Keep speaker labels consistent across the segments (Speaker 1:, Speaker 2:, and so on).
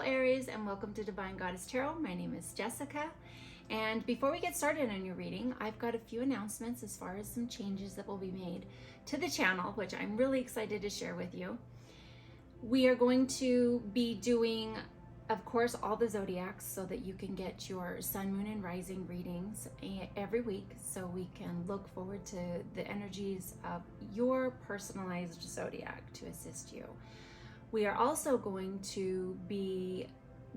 Speaker 1: Aries, and welcome to Divine Goddess Tarot. My name is Jessica, and before we get started on your reading, I've got a few announcements as far as some changes that will be made to the channel, which I'm really excited to share with you. We are going to be doing, of course, all the zodiacs so that you can get your sun, moon, and rising readings every week, so we can look forward to the energies of your personalized zodiac to assist you. We are also going to be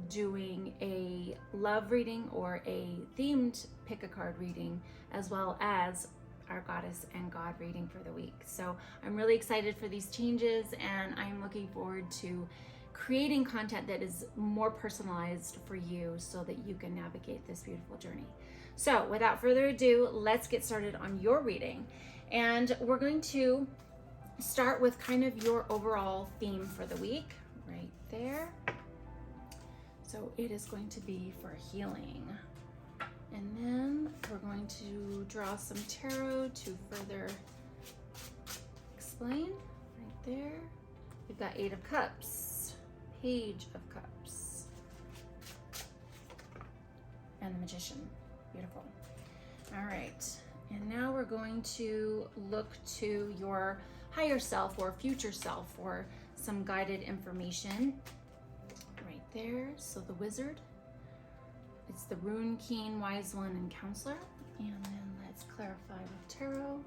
Speaker 1: doing a love reading or a themed pick a card reading, as well as our goddess and god reading for the week. So I'm really excited for these changes, and I'm looking forward to creating content that is more personalized for you so that you can navigate this beautiful journey. So without further ado, let's get started on your reading. And we're going to start with kind of your overall theme for the week right there. So it is going to be for healing. And then we're going to draw some tarot to further explain right there. We've got Eight of Cups, Page of Cups, and the Magician. Beautiful. All right. And now we're going to look to your higher self or future self for some guided information right there. So the Wizard, it's the Rune King, Wise One, and Counselor. And then let's clarify with Tarot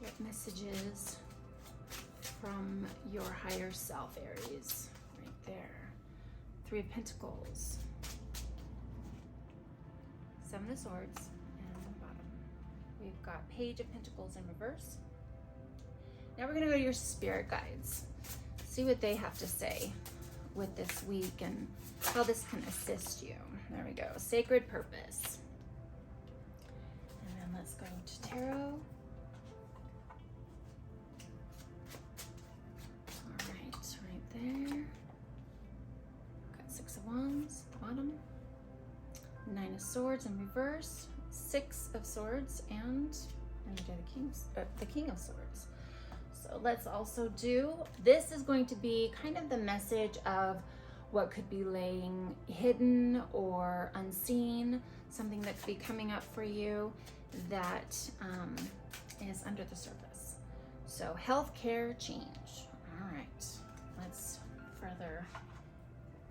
Speaker 1: what messages from your higher self, Aries, right there. Three of Pentacles, Seven of Swords, and the bottom we've got Page of Pentacles in reverse. Now we're going to go to your spirit guides, see what they have to say with this week and how this can assist you. There we go. Sacred Purpose. And then let's go to Tarot. All right there. Got Six of Wands at the bottom. Nine of Swords in reverse. Six of Swords, and the King of Swords. So let's also do, this is going to be kind of the message of what could be laying hidden or unseen, something that could be coming up for you that is under the surface. So healthcare change. All right, let's further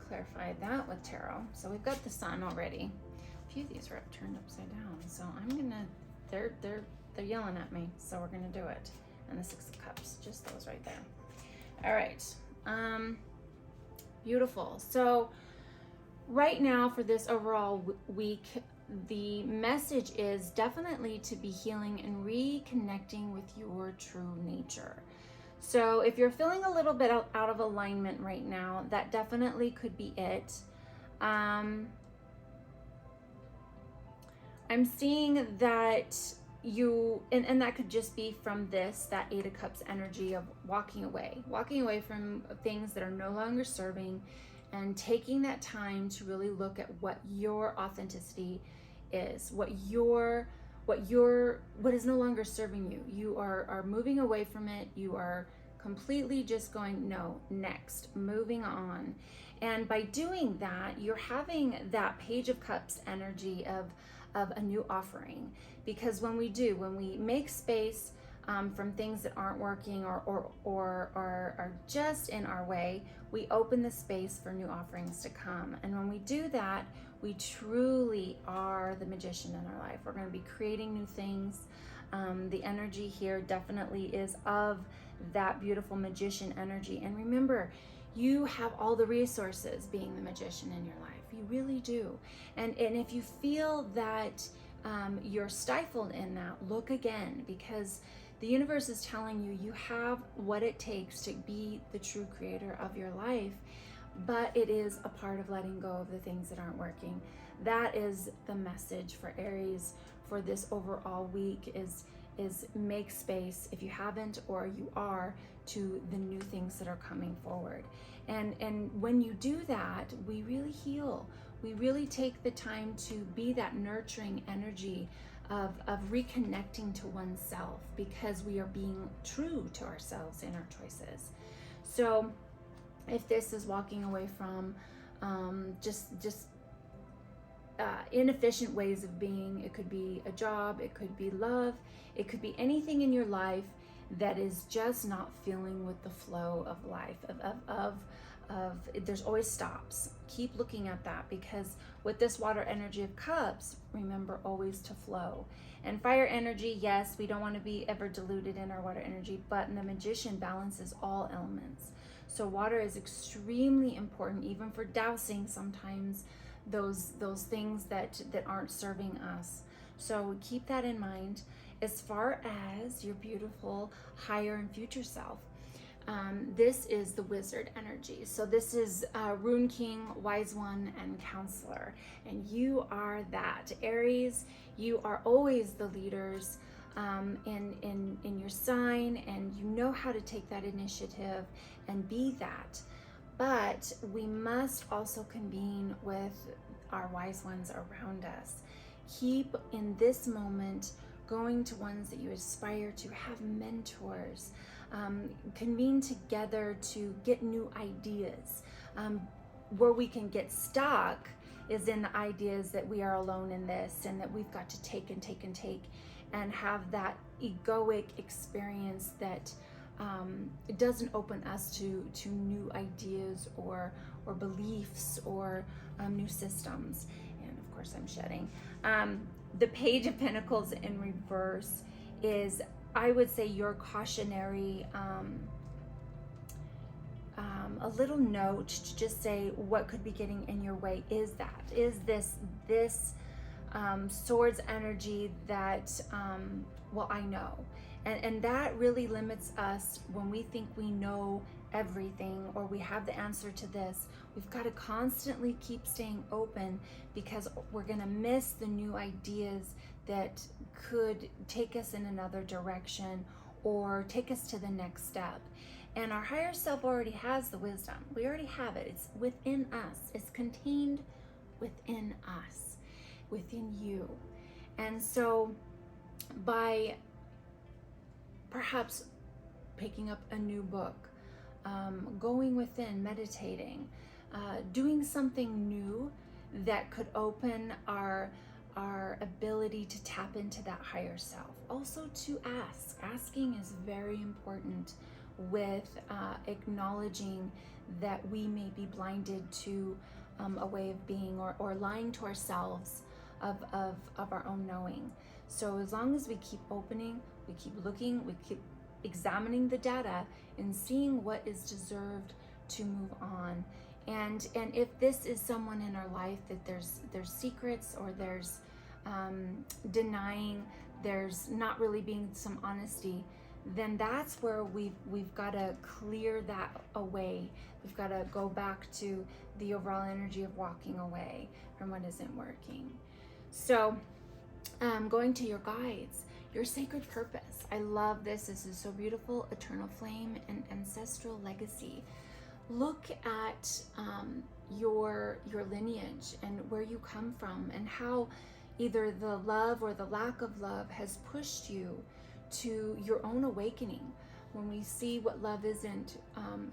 Speaker 1: clarify that with tarot. So we've got the Sun already. A few of these are turned upside down, so I'm gonna, they're yelling at me, so we're gonna do it. And the Six of Cups, just those right there. All right, beautiful. So right now for this overall week, the message is definitely to be healing and reconnecting with your true nature. So if you're feeling a little bit out of alignment right now, that definitely could be it. I'm seeing that you, and that could just be from that Eight of Cups energy of walking away from things that are no longer serving, and taking that time to really look at what your authenticity is, what is no longer serving you. You are moving away from it. You are completely just going, no, next, moving on. And by doing that, you're having that Page of Cups energy of a new offering. Because when we make space from things that aren't working or are just in our way, we open the space for new offerings to come. And when we do that, we truly are the magician in our life. We're going to be creating new things. The energy here definitely is of that beautiful magician energy. And remember, you have all the resources being the magician in your life. You really do. And if you feel that you're stifled in that, look again, because the universe is telling you you have what it takes to be the true creator of your life, but it is a part of letting go of the things that aren't working. That is the message for Aries for this overall week is make space, if you haven't or you are, to the new things that are coming forward. And when you do that, we really heal. We really take the time to be that nurturing energy of reconnecting to oneself, because we are being true to ourselves in our choices. So if this is walking away from just inefficient ways of being. It could be a job, it could be love, it could be anything in your life that is just not feeling with the flow of life, of there's always stops. Keep looking at that, because with this water energy of cups, remember always to flow. And fire energy, yes, we don't want to be ever diluted in our water energy, but the magician balances all elements. So water is extremely important, even for dousing sometimes those things that aren't serving us. So keep that in mind. As far as your beautiful higher and future self, this is the wizard energy. So this is Rune King, Wise One, and Counselor. And you are that. Aries, you are always the leaders in your sign, and you know how to take that initiative and be that. But we must also convene with our wise ones around us. Keep in this moment going to ones that you aspire to, have mentors, convene together to get new ideas. Where we can get stuck is in the ideas that we are alone in this, and that we've got to take and take and take, and have that egoic experience that it doesn't open us to new ideas or beliefs or new systems. And of course I'm shedding. The Page of Pentacles in reverse is, I would say, your cautionary, a little note to just say what could be getting in your way. Is this swords energy that, well, I know. And that really limits us when we think we know everything or we have the answer to this. We've got to constantly keep staying open, because we're going to miss the new ideas that could take us in another direction or take us to the next step. And our higher self already has the wisdom. We already have it. It's within us. It's contained within us, within you. And so by perhaps picking up a new book, going within, meditating, doing something new that could open our ability to tap into that higher self. Also to ask. Asking is very important, with acknowledging that we may be blinded to a way of being, or lying to ourselves of our own knowing. So as long as we keep opening, we keep looking, we keep examining the data and seeing what is deserved to move on. And if this is someone in our life that there's secrets, or there's denying, there's not really being some honesty, then that's where we've got to clear that away. We've got to go back to the overall energy of walking away from what isn't working. So going to your guides, your sacred purpose. I love this. This is so beautiful. Eternal flame and ancestral legacy. Look at your lineage and where you come from, and how either the love or the lack of love has pushed you to your own awakening. When we see what love isn't,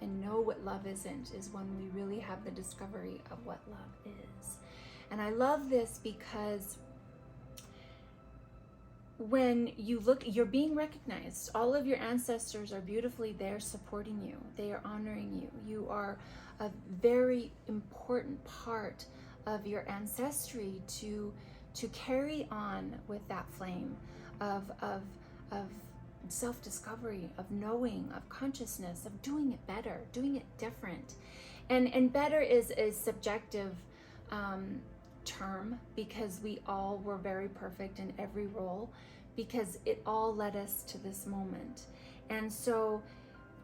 Speaker 1: and know what love isn't, is when we really have the discovery of what love is. And I love this because when you look, you're being recognized. All of your ancestors are beautifully there supporting you. They are honoring you. You are a very important part of your ancestry to carry on with that flame of self-discovery, of knowing, of consciousness, of doing it better, doing it different. And better is a subjective term, because we all were very perfect in every role, because it all led us to this moment. And so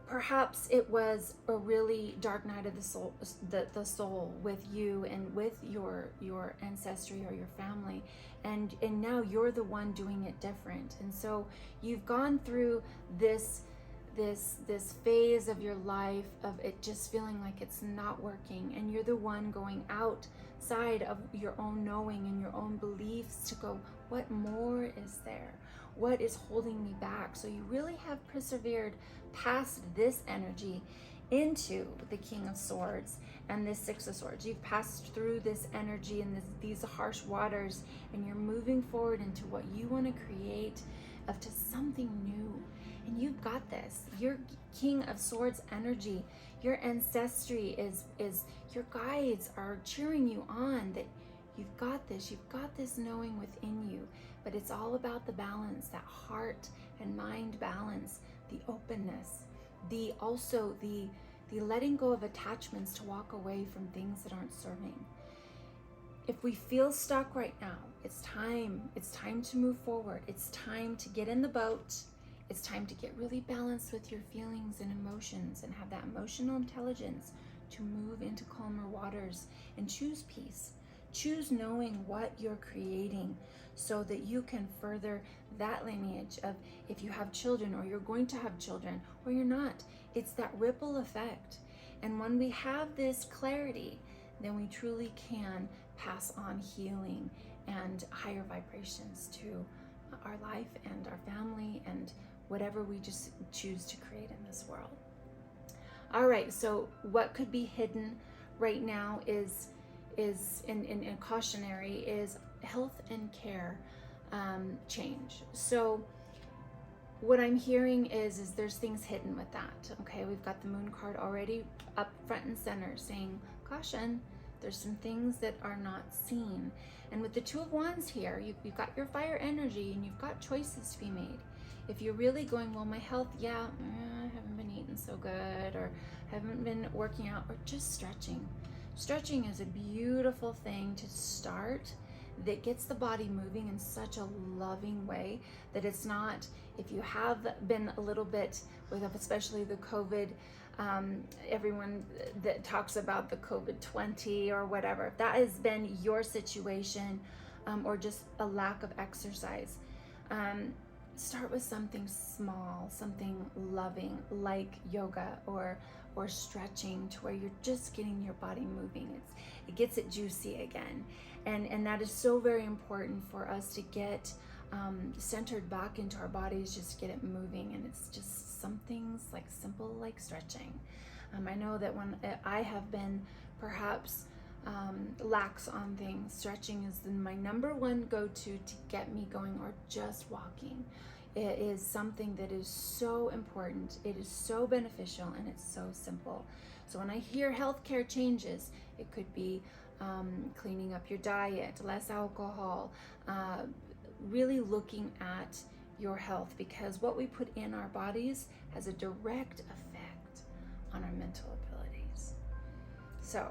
Speaker 1: perhaps it was a really dark night of the soul with you and with your ancestry or your family, and now you're the one doing it different. And so you've gone through this phase of your life of it just feeling like it's not working, and you're the one going outside of your own knowing and your own beliefs to go, what more is there? What is holding me back? So you really have persevered past this energy into the King of Swords and this Six of Swords. You've passed through this energy and these harsh waters, and you're moving forward into what you want to create, up to something new. And you've got this. Your King of Swords energy, your ancestry is your guides are cheering you on that you've got this. You've got this knowing within you. But it's all about the balance, that heart and mind balance, the openness, the letting go of attachments to walk away from things that aren't serving. If we feel stuck right now, it's time to move forward. It's time to get in the boat. It's time to get really balanced with your feelings and emotions and have that emotional intelligence to move into calmer waters and choose peace. Choose knowing what you're creating so that you can further that lineage of, if you have children or you're going to have children or you're not. It's that ripple effect. And when we have this clarity, then we truly can pass on healing and higher vibrations to our life and our family and whatever we just choose to create in this world. All right, so what could be hidden right now is in cautionary is health and care change. So what I'm hearing is there's things hidden with that. Okay, we've got the moon card already up front and center saying caution. There's some things that are not seen. And with the Two of Wands here, you've got your fire energy and you've got choices to be made. If you're really going, well, my health, I haven't been eating so good, or haven't been working out, or just stretching. Stretching is a beautiful thing to start that gets the body moving in such a loving way that it's not, if you have been a little bit with, especially the COVID, everyone that talks about the COVID-20 or whatever, if that has been your situation, or just a lack of exercise, start with something small, something loving like yoga or stretching, to where you're just getting your body moving. It gets it juicy again. And that is so very important for us to get centered back into our bodies, just get it moving. And it's just some things like simple, like stretching. I know that when I have been perhaps lax on things, stretching is my number one go-to to get me going, or just walking. It is something that is so important. It is so beneficial, and it's so simple. So when I hear healthcare changes, it could be cleaning up your diet, less alcohol, really looking at your health, because what we put in our bodies has a direct effect on our mental abilities. So,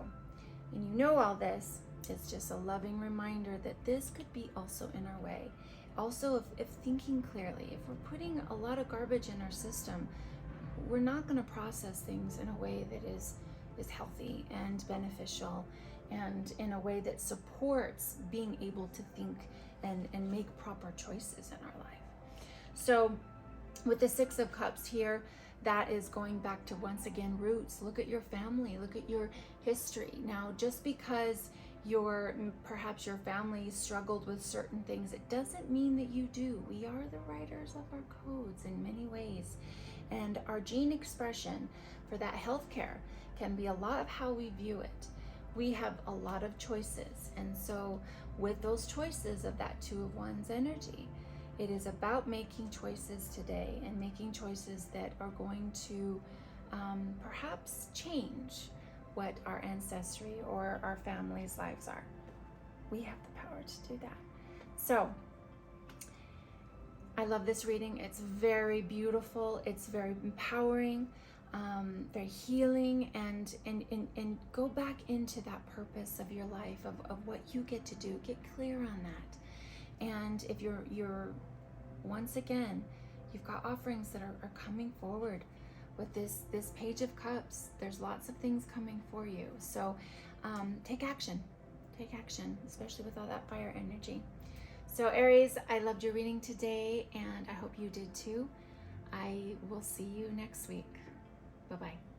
Speaker 1: and you know all this, it's just a loving reminder that this could be also in our way. Also, if thinking clearly, if we're putting a lot of garbage in our system, we're not going to process things in a way that is healthy and beneficial, and in a way that supports being able to think and make proper choices in our life. So with the Six of Cups here, that is going back to, once again, roots. Look at your family, look at your history. Now, just because perhaps your family struggled with certain things, it doesn't mean that you do. We are the writers of our codes in many ways. And our gene expression for that healthcare can be a lot of how we view it. We have a lot of choices. And so with those choices of that Two of Wands energy, it is about making choices today, and making choices that are going to perhaps change what our ancestry or our family's lives are. We have the power to do that. So I love this reading. It's very beautiful. It's very empowering, very healing, and go back into that purpose of your life, of what you get to do. Get clear on that. And if you're once again, you've got offerings that are coming forward with this Page of Cups. There's lots of things coming for you. So take action, especially with all that fire energy. So Aries, I loved your reading today, and I hope you did too. I will see you next week. Bye-bye.